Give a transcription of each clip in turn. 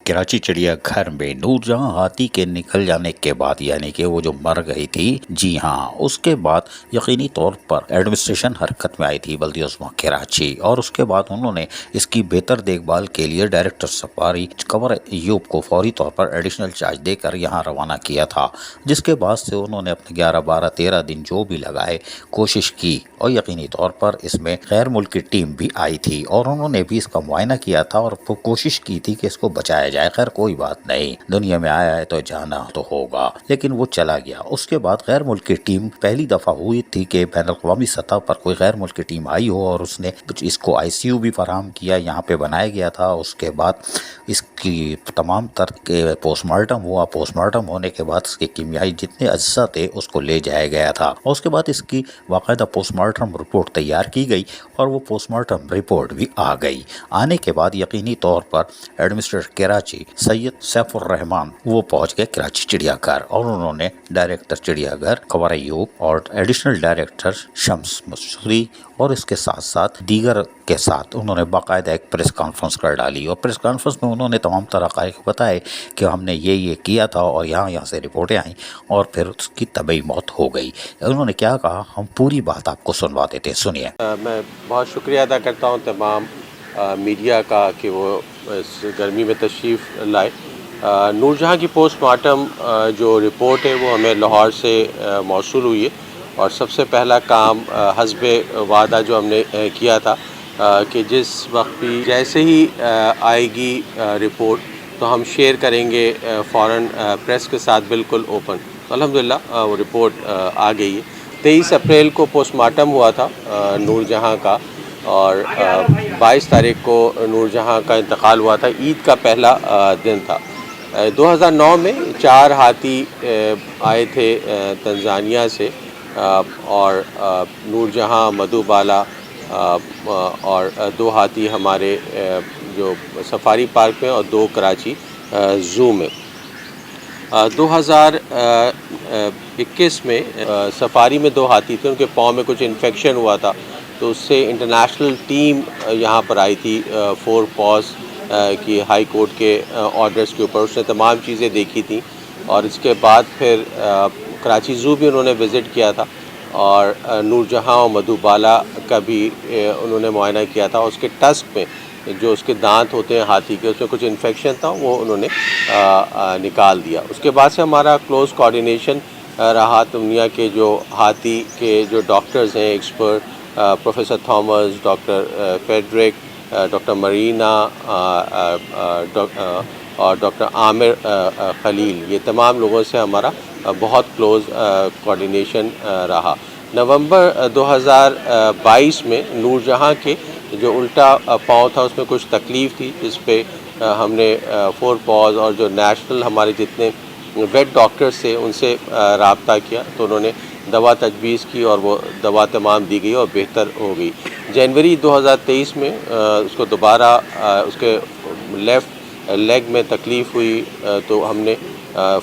کراچی چڑیا گھر میں نور جہاں ہاتھی کے نکل جانے کے بعد یعنی کہ وہ جو مر گئی تھی، جی ہاں، اس کے بعد یقینی طور پر ایڈمنسٹریشن حرکت میں آئی تھی بلدیہ عظمیٰ کراچی، اور اس کے بعد انہوں نے اس کی بہتر دیکھ بھال کے لیے ڈائریکٹر سفاری قمر ایوب کو فوری طور پر ایڈیشنل چارج دے کر یہاں روانہ کیا تھا، جس کے بعد سے انہوں نے اپنے 11 12 13 دن جو بھی لگائے کوشش کی، اور یقینی طور پر اس میں غیر ملکی ٹیم بھی آئی تھی اور انہوں نے بھی اس کا معائنہ کیا تھا اور کوشش کی تھی کہ اس کو بچایا جائے۔ خیر کوئی بات نہیں، دنیا میں آیا ہے تو جانا تو ہوگا، لیکن وہ چلا گیا۔ اس کے بعد غیر ملکی ٹیم پہلی دفعہ ہوئی تھی کہ بین الاقوامی سطح پر کوئی غیر ملکی ٹیم آئی ہو اور اس نے اس کو آئی سی یو بھی فراہم کیا، یہاں پہ بنایا گیا تھا۔ اس کے بعد اس کی تمام تر کے پوسٹ مارٹم ہوا، پوسٹ مارٹم ہونے کے بعد اس کے کیمیائی جتنے اجزاء تھے اس کو لے جایا گیا تھا، اور اس کے بعد اس کی باقاعدہ پوسٹ مارٹم رپورٹ تیار کی گئی اور وہ پوسٹ مارٹم رپورٹ بھی آ گئی۔ آنے کے بعد یقینی طور پر ایڈمنسٹریٹر کراچی سید سیف الرحمان وہ پہنچ گئے کراچی چڑیا گھر، اور انہوں نے ڈائریکٹر چڑیا گھر قمر ایوب اور ایڈیشنل ڈائریکٹر شمس مسعودی اور اس کے ساتھ ساتھ دیگر کے ساتھ انہوں نے باقاعدہ ایک پریس کانفرنس کر ڈالی، اور پریس کانفرنس میں انہوں نے تمام طرح حقائق بتائے کہ ہم نے یہ کیا تھا اور یہاں سے رپورٹیں آئیں، اور پھر اس کی طبعی موت ہو گئی۔ انہوں نے کیا کہا، ہم پوری بات آپ کو سنوا دیتے، سنیے۔ میں بہت شکریہ ادا کرتا ہوں تمام میڈیا کا کہ وہ اس گرمی میں تشریف لائے۔ نور جہاں کی پوسٹ مارٹم جو رپورٹ ہے وہ ہمیں لاہور سے موصول ہوئی ہے، اور سب سے پہلا کام حسب وعدہ جو ہم نے کیا تھا کہ جس وقت بھی جیسے ہی آئے گی رپورٹ تو ہم شیئر کریں گے فوراً پریس کے ساتھ بالکل اوپن۔ الحمدللہ وہ رپورٹ آ گئی ہے۔ 23 اپریل کو پوسٹ مارٹم ہوا تھا نور جہاں کا، اور 22 تاریخ کو نور جہاں کا انتقال ہوا تھا، عید کا پہلا دن تھا۔ 2009 میں 4 ہاتھی آئے تھے تنزانیہ سے، اور نور جہاں، مدھو بالا اور 2 ہاتھی ہمارے جو سفاری پارک میں اور 2 کراچی زو میں۔ 2021 میں سفاری میں 2 ہاتھی تھے، ان کے پاؤں میں کچھ انفیکشن ہوا تھا، تو اس سے انٹرنیشنل ٹیم یہاں پر آئی تھی 4 پاز کی ہائی کورٹ کے آرڈرز کے اوپر، اس نے تمام چیزیں دیکھی تھیں، اور اس کے بعد پھر کراچی زو بھی انہوں نے وزٹ کیا تھا، اور نور جہاں اور مدھو بالا کا بھی انہوں نے معائنہ کیا تھا۔ اس کے ٹسک میں جو اس کے دانت ہوتے ہیں ہاتھی کے، اس میں کچھ انفیکشن تھا، وہ انہوں نے نکال دیا۔ اس کے بعد سے ہمارا کلوز کوآرڈینیشن رہا۔ دنیا کے جو ہاتھی کے جو ڈاکٹرز ہیں expert, professor Thomas, doctor Frederick, doctor Marina اور ڈاکٹر عامر خلیل، یہ تمام لوگوں سے ہمارا بہت کلوز کوآرڈینیشن رہا۔ نومبر 2022 میں نور جہاں کے جو الٹا پاؤں تھا اس میں کچھ تکلیف تھی، جس پہ ہم نے 4 پاز اور جو نیشنل ہمارے جتنے ویٹ ڈاکٹرز تھے ان سے رابطہ کیا، تو انہوں نے دوا تجویز کی اور وہ دوا تمام دی گئی اور بہتر ہو گئی۔ جنوری 2023 میں اس کو دوبارہ اس کے لیفٹ لیگ میں تکلیف ہوئی، تو ہم نے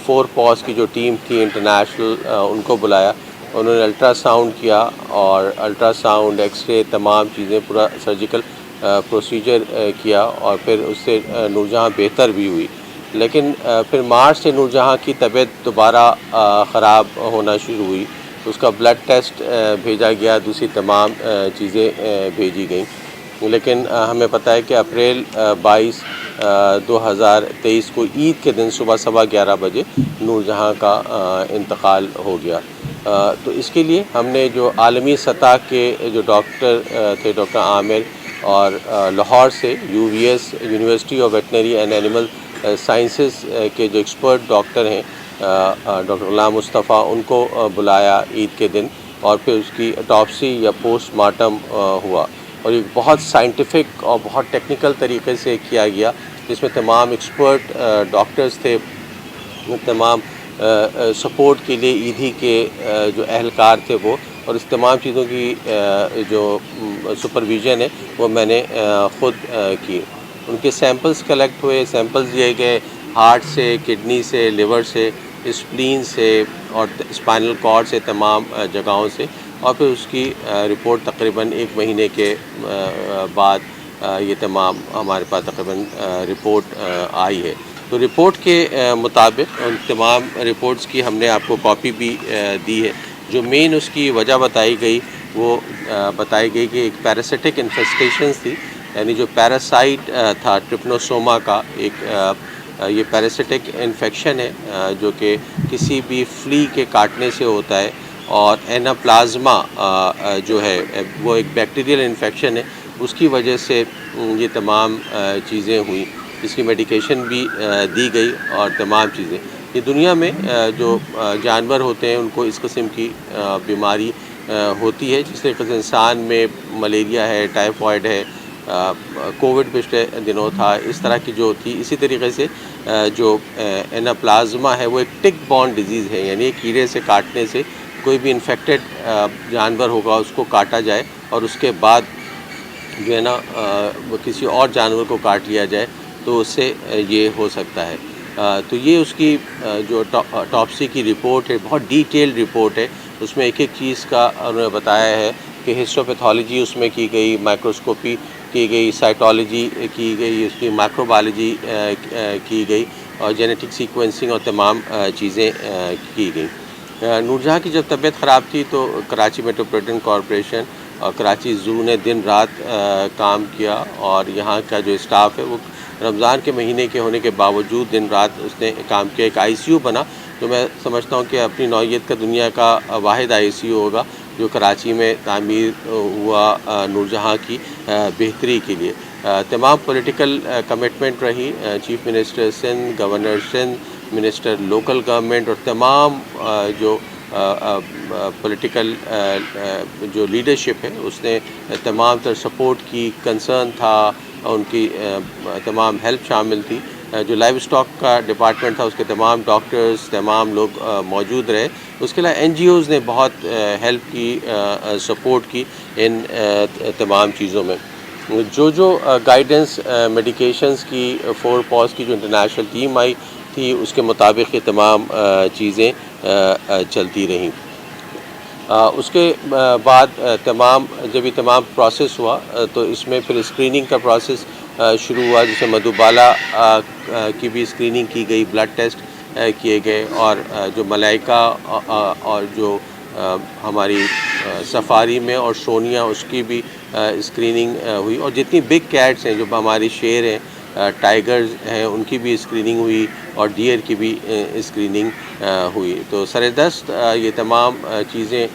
4 پاز کی جو ٹیم تھی انٹرنیشنل ان کو بلایا، انہوں نے الٹرا ساؤنڈ کیا، اور الٹرا ساؤنڈ، ایکس رے، تمام چیزیں، پورا سرجیکل پروسیجر کیا، اور پھر اس سے نور جہاں بہتر بھی ہوئی۔ لیکن پھر مارچ سے نور جہاں کی طبیعت دوبارہ خراب ہونا شروع ہوئی، اس کا بلڈ ٹیسٹ بھیجا گیا، دوسری تمام چیزیں بھیجی گئیں، لیکن ہمیں پتہ ہے کہ اپریل 22 2023 کو عید کے دن صبح 11:15 بجے نور جہاں کا انتقال ہو گیا۔ تو اس کے لیے ہم نے جو عالمی سطح کے جو ڈاکٹر تھے، ڈاکٹر عامر، اور لاہور سے UVS university of veterinary and animal sciences کے جو ایکسپرٹ ڈاکٹر ہیں، ڈاکٹر غلام مصطفیٰ، ان کو بلایا عید کے دن، اور پھر اس کی اٹاپسی یا پوسٹ مارٹم ہوا، اور یہ بہت سائنٹیفک اور بہت ٹیکنیکل طریقے سے کیا گیا، جس میں تمام ایکسپرٹ ڈاکٹرز تھے، تمام سپورٹ کے لیے ایدھی کے جو اہلکار تھے وہ، اور اس تمام چیزوں کی جو سپرویژن ہے وہ میں نے خود کی۔ ان کے سیمپلز کلیکٹ ہوئے، سیمپلز لیے گئے، ہارٹ سے، کڈنی سے، لیور سے، اسپلین سے اور اسپائنل کارڈ سے، تمام جگہوں سے، اور پھر اس کی رپورٹ تقریباً 1 مہینے کے بعد یہ تمام ہمارے پاس تقریباً رپورٹ آئی ہے۔ تو رپورٹ کے مطابق ان تمام رپورٹس کی ہم نے آپ کو کاپی بھی دی ہے. جو مین اس کی وجہ بتائی گئی وہ بتائی گئی کہ ایک پیراسٹک انفیسٹیشنز تھی, یعنی جو پیراسائٹ تھا ٹرپنوسوما کا, ایک یہ پیراسٹک انفیکشن ہے جو کہ کسی بھی فلی کے کاٹنے سے ہوتا ہے, اور ایناپلازما جو ہے وہ ایک بیکٹیریل انفیکشن ہے, اس کی وجہ سے یہ تمام چیزیں ہوئیں, اس کی میڈیکیشن بھی دی گئی اور تمام چیزیں. یہ دنیا میں جو جانور ہوتے ہیں ان کو اس قسم کی بیماری ہوتی ہے, جس طریقے سے انسان میں ملیریا ہے, ٹائیفائڈ ہے, کووڈ پچھلے دنوں تھا, اس طرح کی جو تھی. اسی طریقے سے جو ایناپلازما ہے وہ ایک ٹک بورن ڈیزیز ہے, یعنی ایک کیڑے سے کاٹنے سے کوئی بھی انفیکٹڈ جانور ہوگا اس کو کاٹا جائے اور اس کے بعد جو ہے نا کسی اور جانور کو کاٹ لیا جائے تو اس سے یہ ہو سکتا ہے. تو یہ اس کی جو ٹاپسی کی رپورٹ ہے بہت ڈیٹیلڈ رپورٹ ہے, اس میں ایک ایک چیز کا انہوں نے بتایا ہے کہ ہسٹوپیتھولوجی اس میں کی گئی, مائکروسکوپی کی گئی, سائٹولوجی کی گئی, اس کی مائکرو بایولوجی کی گئی, اور جینیٹک سیکوینسنگ اور تمام چیزیں کی گئیں. نور جہاں کی جب طبیعت خراب تھی تو کراچی میٹروپولیٹن کارپوریشن اور کراچی زو نے دن رات کام کیا, اور یہاں کا جو اسٹاف ہے وہ رمضان کے مہینے کے ہونے کے باوجود دن رات اس نے کام کیا. ایک آئی سی یو بنا جو میں سمجھتا ہوں کہ اپنی نوعیت کا دنیا کا واحد آئی سی یو ہوگا جو کراچی میں تعمیر ہوا نور جہاں کی بہتری کے لیے. تمام پولیٹیکل کمٹمنٹ رہی, chief minister Sindh, governor Sindh, minister local government اور تمام جو پولیٹیکل جو لیڈرشپ ہے اس نے تمام تر سپورٹ کی, کنسرن تھا, ان کی تمام ہیلپ شامل تھی. جو لائیو اسٹاک کا ڈپارٹمنٹ تھا اس کے تمام ڈاکٹرز, تمام لوگ موجود رہے. اس کے علاوہ این جی اوز نے بہت ہیلپ کی, سپورٹ کی ان تمام چیزوں میں. جو گائیڈنس میڈیکیشنز کی 4 پاز کی جو انٹرنیشنل ٹیم آئی تھی اس کے مطابق یہ تمام چیزیں چلتی رہیں. اس کے بعد جب یہ تمام پروسیس ہوا تو اس میں پھر اسکریننگ کا پروسیس شروع ہوا, جسے مدھوبالا کی بھی اسکریننگ کی گئی, بلڈ ٹیسٹ کیے گئے, اور جو ملائکہ اور جو ہماری سفاری میں اور سونیا اس کی بھی اسکریننگ ہوئی, اور جتنی بگ کیٹس ہیں جو ہماری شیر ہیں, ٹائیگرز ہیں, ان کی بھی اسکریننگ ہوئی, اور ڈیئر کی بھی اسکریننگ ہوئی. تو سر دست یہ تمام چیزیں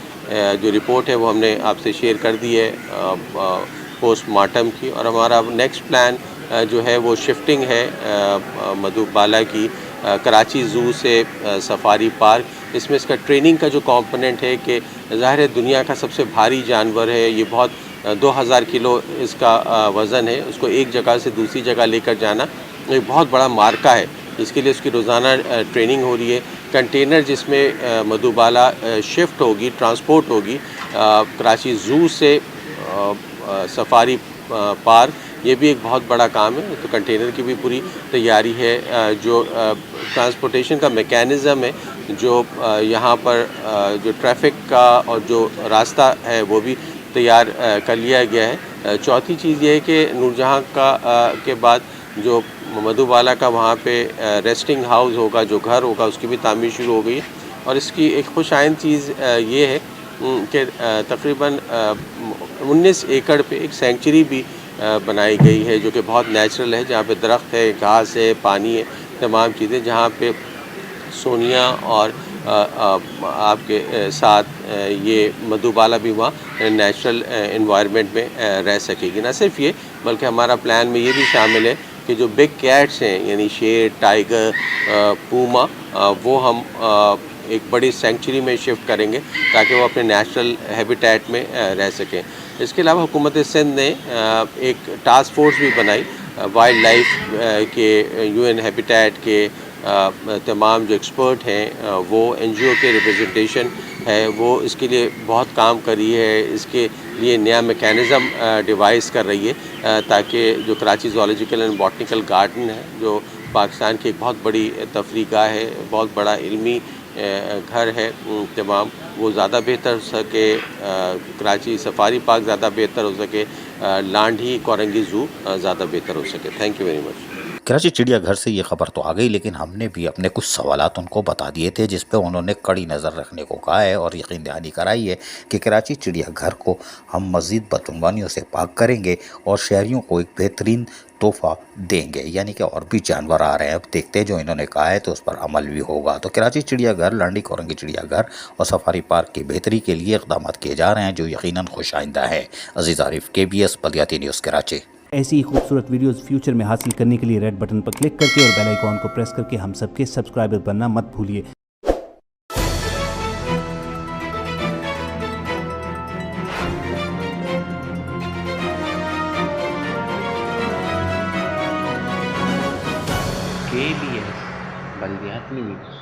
جو رپورٹ ہے وہ ہم نے آپ سے شیئر کر دی ہے پوسٹ مارٹم کی. اور ہمارا نیکسٹ پلان جو ہے وہ شفٹنگ ہے مدھوبالا کی کراچی زو سے سفاری پارک. اس میں اس کا ٹریننگ کا جو کمپوننٹ ہے کہ ظاہر ہے دنیا کا سب سے بھاری جانور ہے, یہ بہت 2000 کلو اس کا وزن ہے, اس کو ایک جگہ سے دوسری جگہ لے کر جانا ایک بہت بڑا مارکا ہے. اس کے لیے اس کی روزانہ ٹریننگ ہو رہی ہے. کنٹینر جس میں مدھوبالا شفٹ ہوگی, ٹرانسپورٹ ہوگی کراچی زو سے سفاری پارک, یہ بھی ایک بہت بڑا کام ہے. تو کنٹینر کی بھی پوری تیاری ہے. جو ٹرانسپورٹیشن کا میکینزم ہے, جو یہاں پر جو ٹریفک کا اور جو راستہ ہے وہ بھی تیار کر لیا گیا ہے. چوتھی چیز یہ ہے کہ نور جہاں کے بعد جو مدھوبالا کا وہاں پہ ریسٹنگ ہاؤس ہوگا, جو گھر ہوگا, اس کی بھی تعمیر شروع ہو گئی ہے. اور اس کی ایک خوش آئند چیز یہ ہے کہ تقریباً 19 ایکڑ پہ ایک سینکچری بھی بنائی گئی ہے جو کہ بہت نیچرل ہے, جہاں پہ درخت ہے, گھاس ہے, پانی ہے, تمام چیزیں, جہاں پہ سونیا اور آپ کے ساتھ یہ مدھوبالا بھی وہاں نیچرل انوائرمنٹ میں رہ سکے گی. نہ صرف یہ بلکہ ہمارا پلان میں یہ بھی شامل ہے کہ جو بگ کیٹس ہیں یعنی شیر, ٹائیگر, پوما, وہ ہم ایک بڑی سینکچری میں شفٹ کریں گے تاکہ وہ اپنے نیچرل ہیبیٹیٹ میں رہ سکیں. اس کے علاوہ حکومت سندھ نے ایک ٹاسک فورس بھی بنائی وائلڈ لائف کے, یو این ہیبیٹیٹ کے تمام جو ایکسپرٹ ہیں, وہ این جی او کے ریپرزنٹیشن ہے, وہ اس کے لیے بہت کام کر رہی ہے. اس کے لیے نیا میکینزم ڈیوائز کر رہی ہے تاکہ جو کراچی زولوجیکل اینڈ باٹنیکل گارڈن ہے, جو پاکستان کی ایک بہت بڑی تفریح گاہ ہے, بہت بڑا علمی گھر ہے, تمام وہ زیادہ بہتر ہو سکے, کراچی سفاری پارک زیادہ بہتر ہو سکے, لانڈھی کورنگی زو زیادہ بہتر ہو سکے. Thank you very much. Karachi چڑیا گھر سے یہ خبر تو آ گئی، لیکن ہم نے بھی اپنے کچھ سوالات ان کو بتا دیے تھے، جس پہ انہوں نے کڑی نظر رکھنے کو کہا ہے اور یقین دہانی کرائی ہے کہ کراچی چڑیا گھر کو ہم مزید بدعنوانیوں سے پاک کریں گے اور شہریوں کو ایک بہترین تحفہ دیں گے، یعنی کہ اور بھی جانور آ رہے ہیں، اب دیکھتے ہیں جو انہوں نے کہا ہے تو اس پر عمل بھی ہوگا۔ تو کراچی چڑیا گھر، لانڈی کورنگی چڑیا گھر اور سفاری پارک کی بہتری کے لیے اقدامات کیے جا رہے ہیں جو یقیناً خوش آئندہ ہے۔ عزیز عارف، KBS بلدیاتی نیوز کراچی۔ ایسی ہی خوبصورت ویڈیوز فیوچر میں حاصل کرنے کے لیے ریڈ بٹن پر کلک کر کے اور بیل آئیکن کو پریس کر کے ہم سب کے سبسکرائبر بننا مت بھولیے۔ KBS بلدیاتی نیوز۔